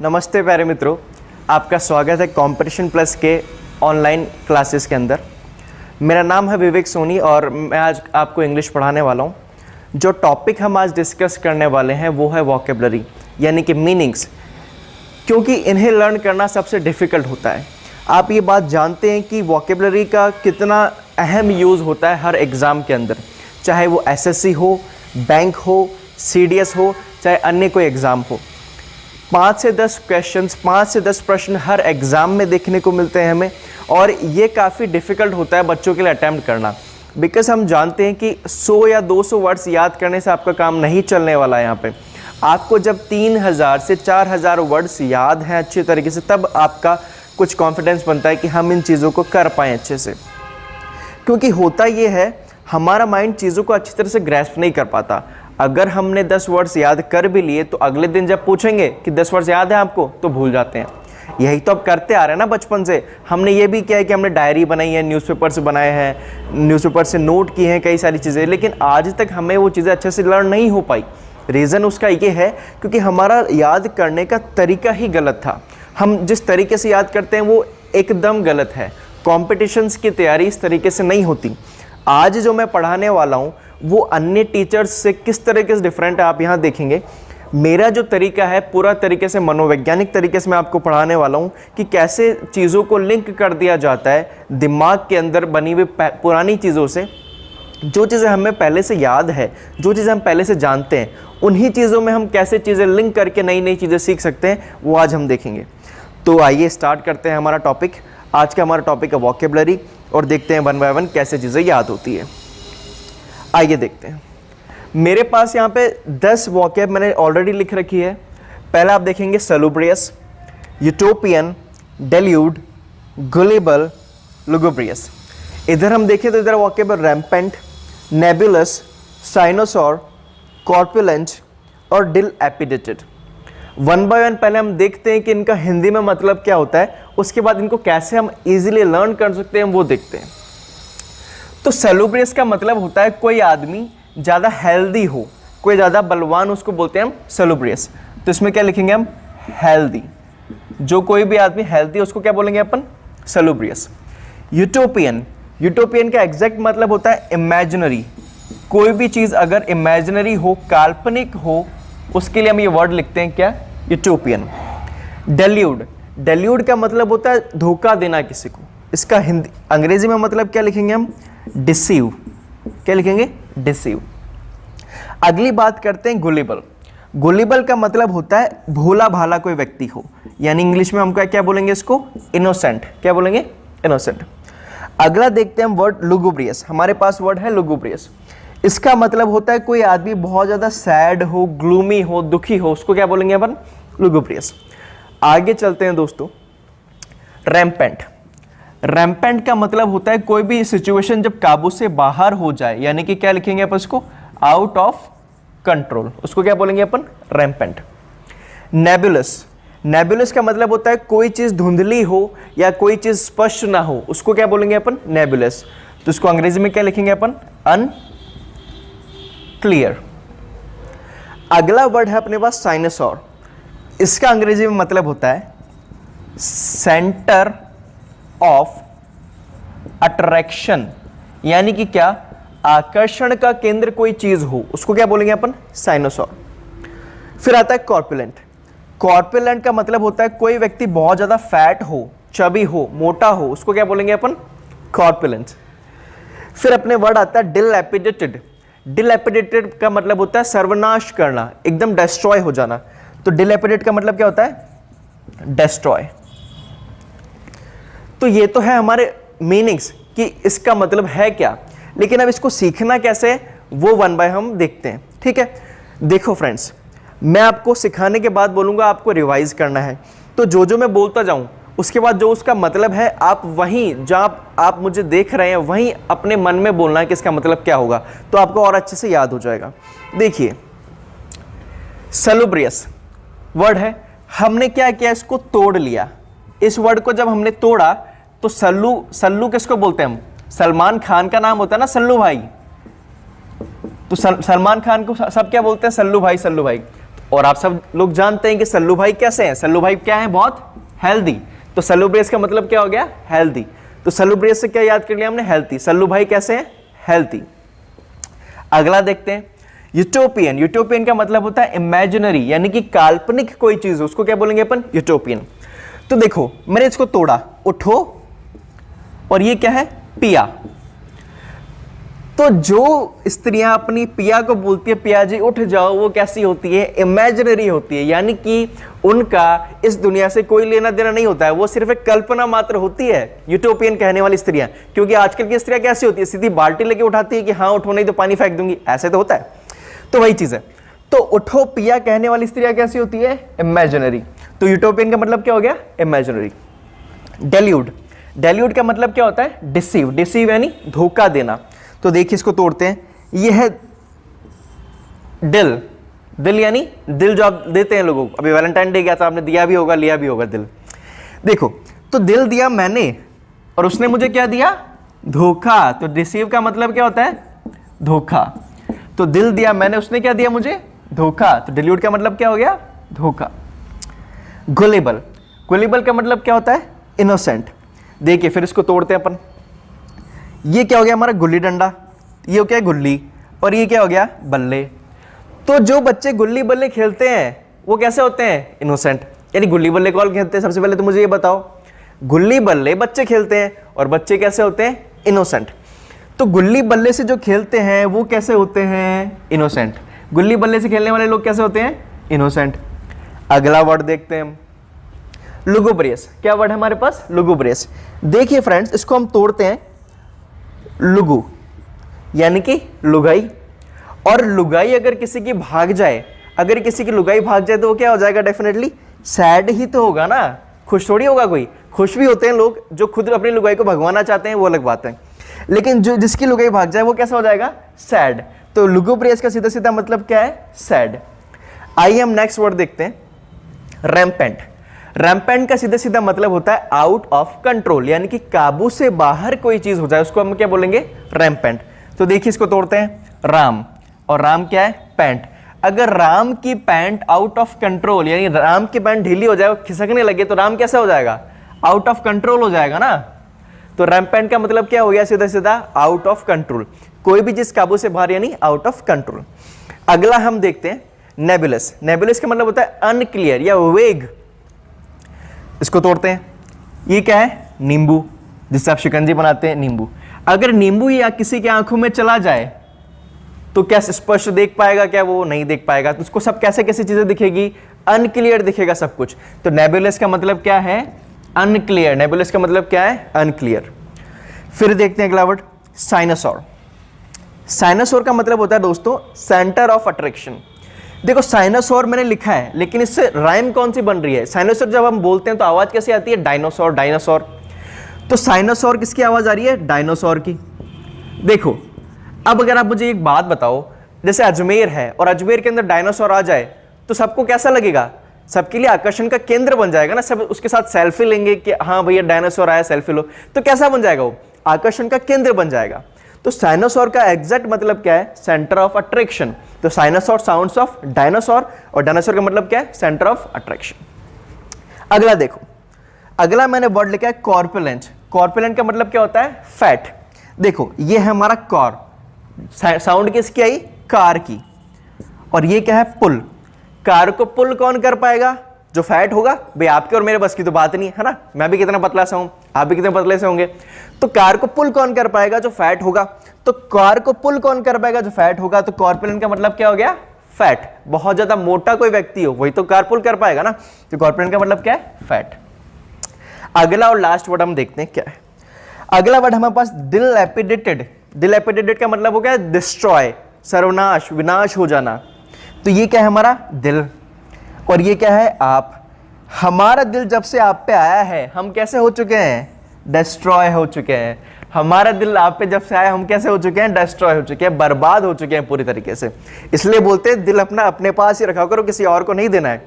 नमस्ते प्यारे मित्रों, आपका स्वागत है कंपटीशन प्लस के ऑनलाइन क्लासेस के अंदर। मेरा नाम है विवेक सोनी और मैं आज आपको इंग्लिश पढ़ाने वाला हूँ। जो टॉपिक हम आज डिस्कस करने वाले हैं वो है वोकेबलरी यानी कि मीनिंग्स, क्योंकि इन्हें लर्न करना सबसे डिफ़िकल्ट होता है। आप ये बात जानते हैं कि वोकेबलरी का कितना अहम यूज़ होता है हर एग्ज़ाम के अंदर, चाहे वो एसएससी हो, बैंक हो, सीडीएस हो, चाहे अन्य कोई एग्ज़ाम हो। 5 से 10 क्वेश्चंस, 5 से 10 प्रश्न हर एग्ज़ाम में देखने को मिलते हैं हमें, और ये काफ़ी डिफ़िकल्ट होता है बच्चों के लिए अटैम्प्ट करना, बिकॉज हम जानते हैं कि 100 या 200 वर्ड्स याद करने से आपका काम नहीं चलने वाला है। यहाँ पे आपको जब 3000 से 4000 वर्ड्स याद हैं अच्छे तरीके से, तब आपका कुछ कॉन्फिडेंस बनता है कि हम इन चीज़ों को कर पाएँ अच्छे से। क्योंकि होता ये है, हमारा माइंड चीज़ों को अच्छी तरह से ग्रैस्प नहीं कर पाता। अगर हमने 10 वर्ड्स याद कर भी लिए तो अगले दिन जब पूछेंगे कि 10 वर्ड्स याद है आपको, तो भूल जाते हैं। यही तो अब करते आ रहे हैं ना बचपन से। हमने ये भी किया है कि हमने डायरी बनाई है, न्यूज़पेपर से बनाए हैं, न्यूज़पेपर से नोट किए हैं कई सारी चीज़ें, लेकिन आज तक हमें वो चीज़ें अच्छे से लर्न नहीं हो पाई। रीज़न उसका ये है क्योंकि हमारा याद करने का तरीका ही गलत था। हम जिस तरीके से याद करते हैं वो एकदम गलत है। कॉम्पिटिशन्स की तैयारी इस तरीके से नहीं होती। आज जो मैं पढ़ाने वाला हूँ वो अन्य टीचर्स से किस तरीके से डिफरेंट है, आप यहाँ देखेंगे। मेरा जो तरीका है पूरा तरीके से मनोवैज्ञानिक तरीके से मैं आपको पढ़ाने वाला हूँ कि कैसे चीज़ों को लिंक कर दिया जाता है दिमाग के अंदर बनी हुई पुरानी चीज़ों से। जो चीज़ें हमें पहले से याद है, जो चीज़ें हम पहले से जानते हैं, उन्हीं चीज़ों में हम कैसे चीज़ें लिंक करके नई नई चीज़ें सीख सकते हैं, वो आज हम देखेंगे। तो आइए स्टार्ट करते हैं हमारा टॉपिक। आज का हमारा टॉपिक है वोकेबलरी, और देखते हैं 1 बाय 1 कैसे चीज़ें याद होती है। आइए देखते हैं। मेरे पास यहाँ पे 10 वोकेब मैंने ऑलरेडी लिख रखी है। पहला आप देखेंगे सलूब्रियस, यूटोपियन, डेल्यूड, गुलेबल, लुगुब्रियस। इधर हम देखें तो इधर वोकेब रैम्पेंट, नेबुलस, साइनोसॉर, कॉर्पुलेंट और डिल एपिडेटेड। 1 बाय 1 पहले हम देखते हैं कि इनका हिंदी में मतलब क्या होता है, उसके बाद इनको कैसे हम इजीली लर्न कर सकते हैं वो देखते हैं। तो सैलूब्रियस का मतलब होता है कोई आदमी ज़्यादा हेल्दी हो, कोई ज़्यादा बलवान, उसको बोलते हैं हम सैलूब्रियस। तो इसमें क्या लिखेंगे हम? हेल्दी। जो कोई भी आदमी हेल्दी है उसको क्या बोलेंगे अपन? सैलूब्रियस। यूटोपियन, यूटोपियन का एग्जैक्ट मतलब होता है इमेजिनरी। कोई भी चीज़ अगर इमेजिनरी हो, काल्पनिक हो, उसके लिए हम ये वर्ड लिखते हैं क्या? यूटोपियन। डेल्यूड, डेल्यूड का मतलब होता है धोखा देना किसी को। इसका हिंदी अंग्रेजी में मतलब क्या लिखेंगे हम? डिसीव। क्या लिखेंगे? डिसीव। अगली बात करते हैं गुलेबल। गुलेबल का मतलब होता है भोला भाला कोई व्यक्ति हो, यानी इंग्लिश में हम क्या बोलेंगे इसको? इनोसेंट। क्या बोलेंगे? इनोसेंट। अगला देखते हैं हम वर्ड लुगुब्रियस। हमारे पास वर्ड है लुगुब्रियस। इसका मतलब होता है कोई आदमी बहुत ज़्यादा सैड हो, ग्लूमी हो, दुखी हो, उसको क्या बोलेंगे अपन? लुगुब्रियस। आगे चलते हैं दोस्तों, रैम्पेंट। रैम्पेंट का मतलब होता है कोई भी सिचुएशन जब काबू से बाहर हो जाए, यानी कि क्या लिखेंगे अपन इसको? Out of control. उसको क्या बोलेंगे अपन? रैम्पेंट। नेबुलस, नेबुलस का मतलब होता है कोई चीज़ धुंधली हो या कोई चीज़ स्पष्ट ना हो, उसको क्या बोलेंगे अपन? नेबुलस। तो इसको अंग्रेजी में क्या लिखेंगे अपन? अनक्लियर। अगला वर्ड है अपने पास साइनोसॉर। इसका अंग्रेजी में मतलब होता है सेंटर ऑफ अट्रैक्शन, यानी कि क्या? आकर्षण का केंद्र कोई चीज हो, उसको क्या बोलेंगे अपन? साइनोसॉर। फिर आता है कॉर्पुलेंट। कॉर्पुलेंट का मतलब होता है कोई व्यक्ति बहुत ज्यादा फैट हो, चबी हो, मोटा हो, उसको क्या बोलेंगे अपन? कॉर्पुलेंट। फिर अपने वर्ड आता है डिल एपिडेटेड। डिल एपिडेटेड का मतलब होता है सर्वनाश करना, एकदम डिस्ट्रॉय हो जाना। तो डिल एपिडेटेड का मतलब क्या होता है? डिस्ट्रॉय। तो ये तो है हमारे मीनिंग्स कि इसका मतलब है क्या, लेकिन अब इसको सीखना कैसे वो 1 बाय हम देखते हैं। ठीक है, देखो फ्रेंड्स, मैं आपको सिखाने के बाद बोलूँगा आपको रिवाइज करना है। तो जो जो मैं बोलता जाऊँ उसके बाद जो उसका मतलब है आप वहीं जहाँ आप मुझे देख रहे हैं वहीं अपने मन में बोलना है कि इसका मतलब क्या होगा, तो आपको और अच्छे से याद हो जाएगा। देखिए, सलूब्रियस वर्ड है, हमने क्या किया? इसको तोड़ लिया। इस वर्ड को जब हमने तोड़ा तो सल्लू, सल्लू किसको बोलते हैं हम? सलमान खान का नाम होता है ना सल्लू भाई, तो सलमान खान को सब क्या बोलते हैं? सल्लू भाई, सल्लू भाई। और आप सब लोग जानते हैं कि सल्लू भाई कैसे हैं, सल्लू भाई क्या हैं, बहुत हेल्दी। तो सैलूब्रेस का मतलब क्या हो गया, हेल्दी। तो सैलूब्रेस से क्या याद कर लिया हमने, हेल्थी। सल्लू भाई कैसे हैं, हेल्थी। अगला देखते हैं यूटोपियन। यूटोपियन का मतलब होता है इमेजिनरी, यानी कि काल्पनिक कोई चीज, उसको क्या बोलेंगे अपन, यूटोपियन। तो देखो मैंने इसको तोड़ा, उठो, और ये क्या है, पिया। तो जो स्त्रियां अपनी पिया को बोलती है पिया जी उठ जाओ, वो कैसी होती है, इमेजिनरी होती है, यानी कि उनका इस दुनिया से कोई लेना देना नहीं होता है, वो सिर्फ एक कल्पना मात्र होती है यूटोपियन कहने वाली स्त्रियां। क्योंकि आजकल की स्त्रियां कैसी होती है, सीधी बाल्टी लेके उठाती है कि हाँ उठो नहीं तो पानी फेंक दूंगी, ऐसे तो होता है। तो वही चीज है। तो उठो पिया कहने वाली स्त्रियां कैसी होती है, इमेजिनरी। तो यूटोपियन का मतलब क्या हो गया, इमेजिनरी। डेल्यूड। डेल्यूड का मतलब क्या होता है, डिसीव। डिसीव यानी धोखा देना। तो देखिए इसको तोड़ते हैं, ये है दिल। दिल यानी दिल जो आप देते हैं लोगों को, अभी वैलेंटाइन डे गया था, आपने दिया भी होगा, लिया भी होगा दिल। देखो तो दिल दिया मैंने और उसने मुझे क्या दिया, धोखा। तो डिसीव का मतलब क्या होता है, धोखा। तो दिल दिया मैंने, उसने क्या दिया मुझे, धोखा। तो डिल्यूट का मतलब क्या हो गया, धोखा। गुलेबल। गुलेबल का मतलब क्या होता है, इनोसेंट। देखिए फिर इसको तोड़ते हैं अपन। ये क्या हो गया हमारा, गुल्ली डंडा। ये हो गया गुल्ली, और ये क्या हो गया, बल्ले। तो जो बच्चे गुल्ली बल्ले खेलते हैं वो कैसे होते हैं, इनोसेंट। यानी गुल्ली बल्ले कौन खेलते हैं, सबसे पहले तो मुझे ये बताओ। गुल्ली बल्ले बच्चे खेलते हैं, और बच्चे कैसे होते हैं, इनोसेंट। तो गुल्ली बल्ले से जो खेलते हैं वो कैसे होते हैं, इनोसेंट। गुल्ली बल्ले से खेलने वाले लोग कैसे होते हैं, इनोसेंट। अगला वर्ड देखते हैं हम, लुगुब्रियस। क्या वर्ड है हमारे पास, लुगुब्रियस। देखिए फ्रेंड्स इसको हम तोड़ते हैं, लुगु यानी कि लुगाई। और लुगाई अगर किसी की भाग जाए, अगर किसी की लुगाई भाग जाए तो वो क्या हो जाएगा, डेफिनेटली सैड ही तो होगा ना, खुश थोड़ी होगा कोई। खुश भी होते हैं लोग जो खुद अपनी लुगाई को भगवाना चाहते हैं, वो अलग बात है, लेकिन जो जिसकी लुगाई भाग जाए वो कैसा हो जाएगा, सैड। तो लुगुब्रियस का सीधा सीधा मतलब क्या है, सैड। आइए हम नेक्स्ट वर्ड देखते हैं, रैम्पेंट। रैम्पेंट का सीधा सीधा मतलब होता है आउट ऑफ कंट्रोल, यानी कि काबू से बाहर कोई चीज हो जाए, उसको हम क्या बोलेंगे, रैम्पेंट। तो देखिए इसको तोड़ते हैं, राम। और राम क्या है, पैंट। अगर राम की पैंट आउट ऑफ कंट्रोल, यानी राम की पैंट ढीली हो जाए, खिसकने लगे, तो राम कैसा हो जाएगा, आउट ऑफ कंट्रोल हो जाएगा ना। तो रैम्पेंट का मतलब क्या हो गया, सीधा सीधा आउट ऑफ कंट्रोल, कोई भी चीज काबू से बाहर, यानी आउट ऑफ कंट्रोल। अगला हम देखते हैं नेबुलस। नेबुलस का मतलब होता है अनक्लियर या वेग। इसको तोड़ते हैं, ये क्या है, नींबू, जिससे आप शिकंजी बनाते हैं, नींबू। अगर नींबू या किसी की आंखों में चला जाए तो क्या स्पष्ट देख पाएगा, क्या वो नहीं देख पाएगा। तो उसको सब कैसे कैसे चीजें दिखेगी, अनक्लियर दिखेगा सब कुछ। तो नेबुलस का मतलब क्या है, अनक्लियर। नेबुलस का मतलब क्या है, अनक्लियर। फिर देखते हैं अगला वर्ड, साइनोसॉर। साइनोसॉर का मतलब होता है दोस्तों सेंटर ऑफ अट्रैक्शन। देखो साइनोसॉर मैंने लिखा है, लेकिन इससे राइम कौन सी बन रही है, साइनोसॉर जब हम बोलते हैं तो आवाज कैसे आती है, डायनासोर, डायनासोर। तो साइनोसॉर किसकी आवाज आ रही है, डायनासोर की। देखो अब अगर आप मुझे एक बात बताओ, जैसे अजमेर है और अजमेर के अंदर डायनासोर आ जाए तो सबको कैसा लगेगा, सबके लिए आकर्षण का केंद्र बन जाएगा ना, सब उसके साथ सेल्फी लेंगे कि हाँ भैया डायनासोर आया, सेल्फी लो। तो कैसा बन जाएगा वो, आकर्षण का केंद्र बन जाएगा। तो साइनोसॉर का एग्जैक्ट मतलब क्या है, सेंटर ऑफ अट्रैक्शन। तो साइनोसॉर साउंड्स ऑफ डायनासोर, और डायनासोर का मतलब क्या है, सेंटर ऑफ अट्रैक्शन। अगला देखो, अगला मैंने वर्ड लिखा है कॉर्पुलेंट। कॉर्पुलेंट का मतलब क्या होता है, फैट। देखो ये है हमारा कॉर, साउंड किसकी आई, कार की। और ये क्या है, पुल। कार को पुल कौन कर पाएगा, जो फैट होगा। भाई आपके और मेरे बस की तो बात नहीं है ना, मैं भी कितना पतला सा हूं, आप भी कितने पतले से होंगे। तो कार को पुल कौन कर पाएगा, जो फैट होगा। तो कार को पुल कौन कर पाएगा, जो फैट होगा। तो कॉर्पुलेंट का मतलब क्या हो गया, फैट। बहुत ज्यादा मोटा कोई व्यक्ति हो वही तो कार पुल कर पाएगा ना। तो कॉर्पुलेंट का मतलब क्या है, फैट। अगला और लास्ट वर्ड हम देखते हैं क्या है। अगला वर्ड हमारे पास डिलैपिडेटेड। डिलैपिडेटेड का मतलब हो गया डिस्ट्रॉय, सर्वनाश, विनाश हो जाना। तो ये क्या है हमारा दिल, और ये क्या है आप। हमारा दिल जब से आप पे आया है हम कैसे हो चुके हैं, डिस्ट्रॉय हो चुके हैं। हमारा दिल आप पे जब से आया हम कैसे हो चुके हैं, डिस्ट्रॉय हो चुके हैं, बर्बाद हो चुके हैं पूरी तरीके से। इसलिए बोलते हैं दिल अपना अपने पास ही रखा करो, किसी और को नहीं देना है।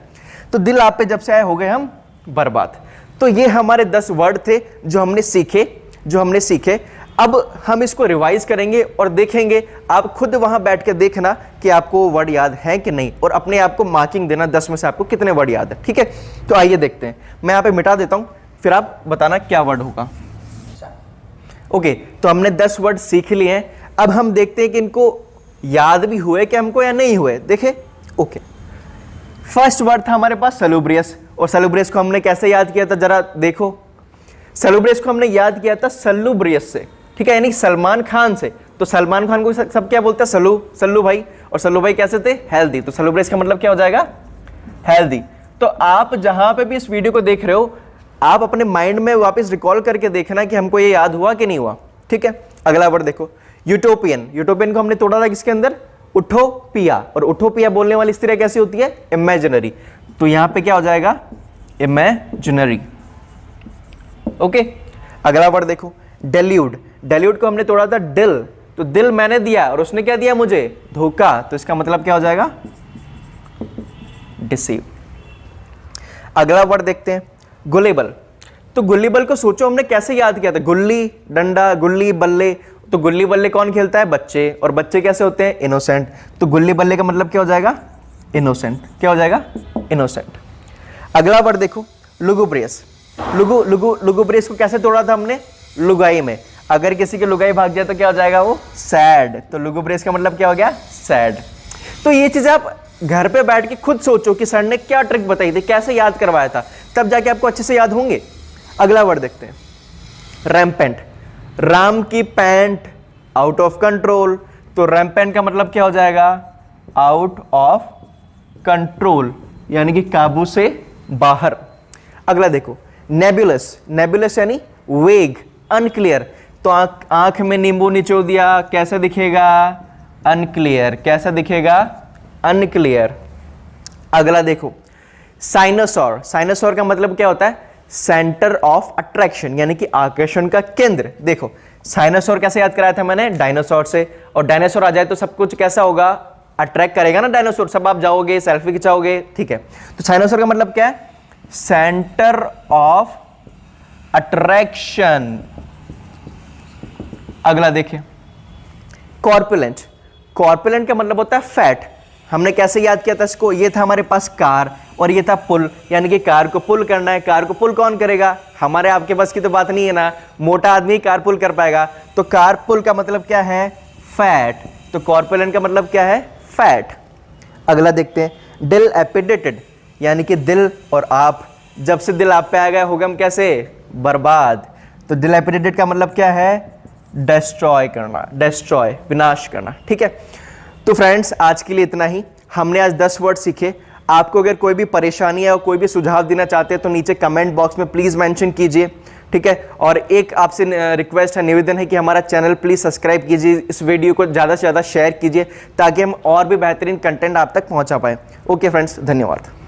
तो दिल आप पे जब से आए हो गए हम बर्बाद। तो ये हमारे 10 वर्ड थे जो हमने सीखे। अब हम इसको रिवाइज करेंगे और देखेंगे, आप खुद वहां बैठ के देखना कि आपको वो वर्ड याद है कि नहीं, और अपने आप को मार्किंग देना 10 में से आपको कितने वर्ड याद है। ठीक है, तो आइए देखते हैं। मैं यहाँ पे मिटा देता हूं, फिर आप बताना क्या वर्ड होगा। ओके, तो हमने 10 वर्ड सीख लिए हैं। अब हम देखते हैं कि इनको याद भी हुए कि हमको या नहीं हुए। देखे, ओके, फर्स्ट वर्ड था हमारे पास सैलुब्रियस, और सैलुब्रियस को हमने कैसे याद किया था, जरा देखो। सैलुब्रियस को हमने याद किया था सल्लुब्रियस से, ठीक है, यानी सलमान खान से। तो सलमान खान को सब क्या बोलते हैं, सल्लू, सल्लू भाई, और सल्लू भाई कैसे थे, हेल्दी। तो सैलुब्रियस का मतलब क्या हो जाएगा, हेल्दी। तो आप जहां पे भी इस वीडियो को देख रहे हो, आप अपने माइंड में वापस रिकॉल करके देखना कि हमको ये याद हुआ कि नहीं हुआ। ठीक है, अगला वर्ड देखो, यूटोपियन। यूटोपियन को हमने तोड़ा था किसके अंदर, उठोपिया, और उठोपिया बोलने वाली स्त्री कैसी होती है, इमेजिनरी। तो यहां पे क्या हो जाएगा, इमेजिनरी। ओके, अगला वर्ड देखो, डेल्यूड। डेल्यूड को हमने तोड़ा था दिल, तो दिल मैंने दिया और उसने क्या दिया मुझे, धोखा। तो इसका मतलब क्या हो जाएगा, डिसीव। अगला वर्ड देखते हैं, गुलेबल। तो गुल्लीबल को सोचो हमने कैसे याद किया था, गुल्ली डंडा, गुल्ली बल्ले। तो गुल्ली बल्ले कौन खेलता है, बच्चे, और बच्चे कैसे होते हैं, इनोसेंट। तो गुल्ली बल्ले का मतलब क्या हो जाएगा, इनोसेंट। क्या हो जाएगा, इनोसेंट। अगला वर्ड देखो, लुगुब्रियस। लुगुब्रियस को कैसे तोड़ा था हमने, लुगाई में। अगर किसी की लुगाई भाग जाए तो क्या हो जाएगा, वो सैड। तो लुगुब्रियस का मतलब क्या हो गया, सैड। तो ये चीजें आप घर पे बैठ के खुद सोचो कि सर ने क्या ट्रिक बताई थी, कैसे याद करवाया था, तब जाके आपको अच्छे से याद होंगे। अगला वर्ड देखते हैं, रैम्पेंट। राम की पैंट, आउट ऑफ कंट्रोल। तो रैम्पेंट का मतलब क्या हो जाएगा, आउट ऑफ कंट्रोल, यानी कि काबू से बाहर। अगला देखो, नेबुलस। नेबुलस यानी वेग, अनक्लियर। तो आंख में नींबू निचोड़ दिया, कैसे दिखेगा, अनक्लियर। कैसे दिखेगा, अनक्लियर। अगला देखो, साइनोसॉर। साइनोसॉर का मतलब क्या होता है, सेंटर ऑफ अट्रैक्शन, यानी कि आकर्षण का केंद्र। देखो, साइनोसॉर कैसे याद कराया था मैंने, डायनासोर से। और डायनासोर आ जाए तो सब कुछ कैसा होगा, अट्रैक्ट करेगा ना डायनासोर, सब आप जाओगे, सेल्फी खिंचाओगे। ठीक है, तो साइनोसॉर का मतलब क्या है, सेंटर ऑफ अट्रैक्शन। अगला देखिए, कॉर्पुलेंट। कॉर्पुलेंट का मतलब होता है फैट। हमने कैसे याद किया था इसको, ये था हमारे पास कार और ये था पुल, यानी कि कार को पुल करना है। कार को पुल कौन करेगा, हमारे आपके पास की तो बात नहीं है ना, मोटा आदमी कार पुल कर पाएगा। तो कार पुल का मतलब क्या है, फैट। तो कॉर्पुलेंट का मतलब क्या है, फैट। अगला देखते हैं, दिल एपिडेटेड, यानी कि दिल और आप, जब से दिल आप पे आ गया होगा हम कैसे, बर्बाद। तो दिल एपिडेटेड का मतलब क्या है, डिस्ट्रॉय करना, डिस्ट्रॉय, विनाश करना। ठीक है, तो फ्रेंड्स आज के लिए इतना ही। हमने आज 10 वर्ड सीखे। आपको अगर कोई भी परेशानी है और कोई भी सुझाव देना चाहते हैं तो नीचे कमेंट बॉक्स में प्लीज़ मेंशन कीजिए। ठीक है, और एक आपसे रिक्वेस्ट है, निवेदन है कि हमारा चैनल प्लीज़ सब्सक्राइब कीजिए, इस वीडियो को ज़्यादा से ज़्यादा शेयर कीजिए ताकि हम और भी बेहतरीन कंटेंट आप तक पहुंचा पाएँ। ओके फ्रेंड्स, धन्यवाद।